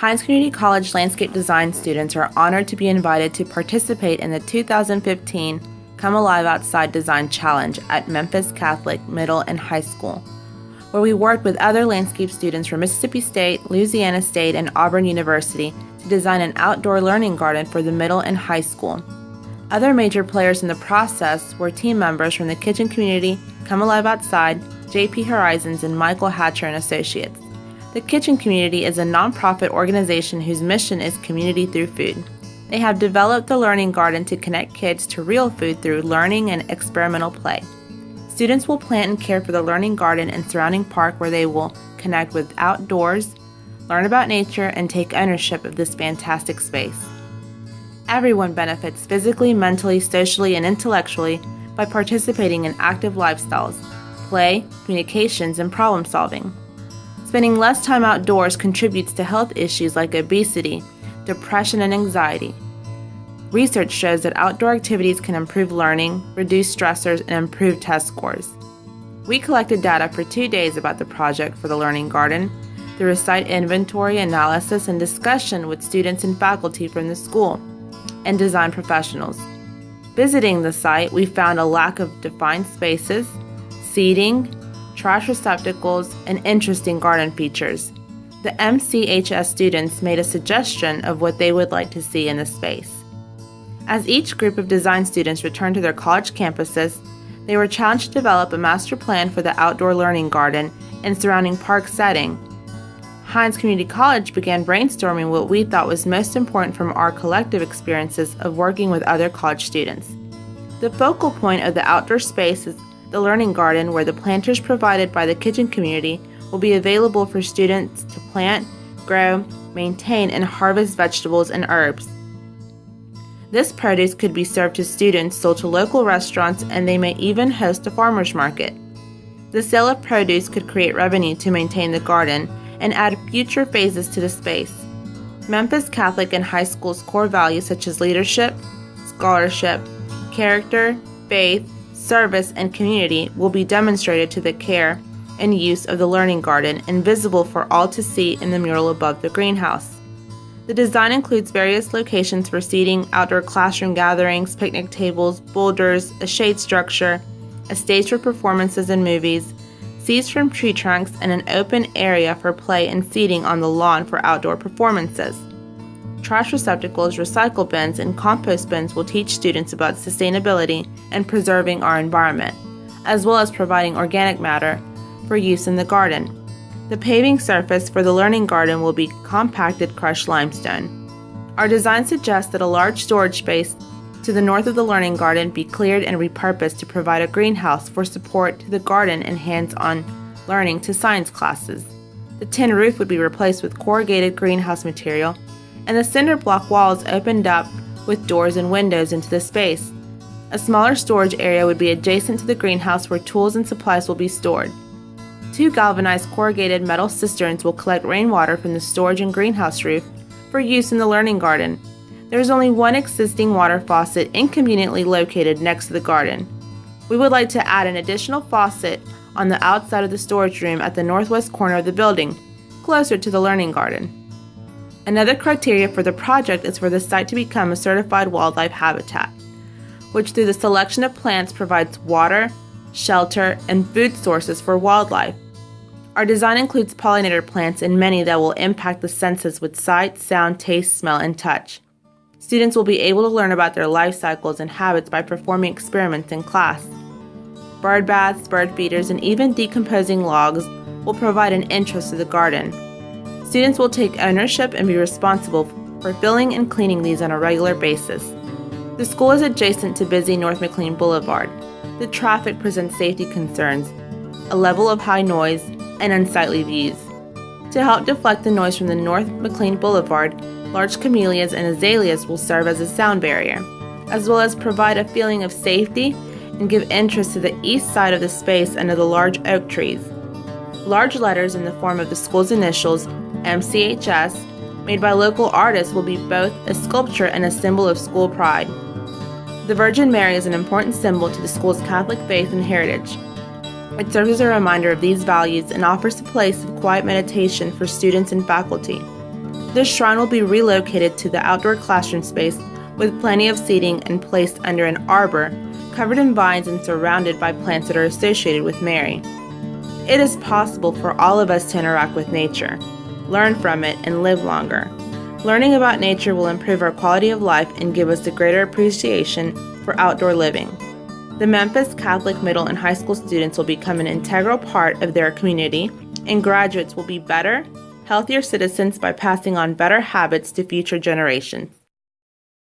Hinds Community College landscape design students are honored to be invited to participate in the 2015 Come Alive Outside Design Challenge at Memphis Catholic Middle and High School, where we worked with other landscape students from Mississippi State, Louisiana State, and Auburn University to design an outdoor learning garden for the middle and high school. Other major players in the process were team members from the Kitchen Community, Come Alive Outside, JP Horizons, and Michael Hatcher and Associates. The Kitchen Community is a nonprofit organization whose mission is community through food. They have developed the Learning Garden to connect kids to real food through learning and experimental play. Students will plant and care for the Learning Garden and surrounding park where they will connect with outdoors, learn about nature, and take ownership of this fantastic space. Everyone benefits physically, mentally, socially, and intellectually by participating in active lifestyles, play, communications, and problem solving. Spending less time outdoors contributes to health issues like obesity, depression, and anxiety. Research shows that outdoor activities can improve learning, reduce stressors, and improve test scores. We collected data for 2 days about the project for the Learning Garden through a site inventory, analysis, and discussion with students and faculty from the school and design professionals. Visiting the site, we found a lack of defined spaces, seating, trash receptacles, and interesting garden features. The MCHS students made a suggestion of what they would like to see in the space. As each group of design students returned to their college campuses, they were challenged to develop a master plan for the outdoor learning garden and surrounding park setting. Hinds Community College began brainstorming what we thought was most important from our collective experiences of working with other college students. The focal point of the outdoor space is the Learning Garden, where the planters provided by the Kitchen Community will be available for students to plant, grow, maintain, and harvest vegetables and herbs. This produce could be served to students, sold to local restaurants, and they may even host a farmer's market. The sale of produce could create revenue to maintain the garden and add future phases to the space. Memphis Catholic and high school's core values such as leadership, scholarship, character, faith, service, and community will be demonstrated to the care and use of the Learning Garden and visible for all to see in the mural above the greenhouse. The design includes various locations for seating, outdoor classroom gatherings, picnic tables, boulders, a shade structure, a stage for performances and movies, seats from tree trunks, and an open area for play and seating on the lawn for outdoor performances. Trash receptacles, recycle bins, and compost bins will teach students about sustainability and preserving our environment, as well as providing organic matter for use in the garden. The paving surface for the Learning Garden will be compacted crushed limestone. Our design suggests that a large storage space to the north of the Learning Garden be cleared and repurposed to provide a greenhouse for support to the garden and hands-on learning to science classes. The tin roof would be replaced with corrugated greenhouse material, and the cinder block walls opened up with doors and windows into the space. A smaller storage area would be adjacent to the greenhouse where tools and supplies will be stored. 2 galvanized corrugated metal cisterns will collect rainwater from the storage and greenhouse roof for use in the Learning Garden. There is only one existing water faucet inconveniently located next to the garden. We would like to add an additional faucet on the outside of the storage room at the northwest corner of the building, closer to the Learning Garden. Another criteria for the project is for the site to become a certified wildlife habitat, which through the selection of plants provides water, shelter, and food sources for wildlife. Our design includes pollinator plants and many that will impact the senses with sight, sound, taste, smell, and touch. Students will be able to learn about their life cycles and habits by performing experiments in class. Bird baths, bird feeders, and even decomposing logs will provide an interest to the garden. Students will take ownership and be responsible for filling and cleaning these on a regular basis. The school is adjacent to busy North McLean Boulevard. The traffic presents safety concerns, a level of high noise, and unsightly views. To help deflect the noise from the North McLean Boulevard, large camellias and azaleas will serve as a sound barrier, as well as provide a feeling of safety and give interest to the east side of the space under the large oak trees. Large letters in the form of the school's initials, MCHS, made by local artists will be both a sculpture and a symbol of school pride. The Virgin Mary is an important symbol to the school's Catholic faith and heritage. It serves as a reminder of these values and offers a place of quiet meditation for students and faculty. This shrine will be relocated to the outdoor classroom space with plenty of seating and placed under an arbor covered in vines and surrounded by plants that are associated with Mary. It is possible for all of us to interact with nature, learn from it, and live longer. Learning about nature will improve our quality of life and give us a greater appreciation for outdoor living. The Memphis Catholic middle and high school students will become an integral part of their community, and graduates will be better, healthier citizens by passing on better habits to future generations.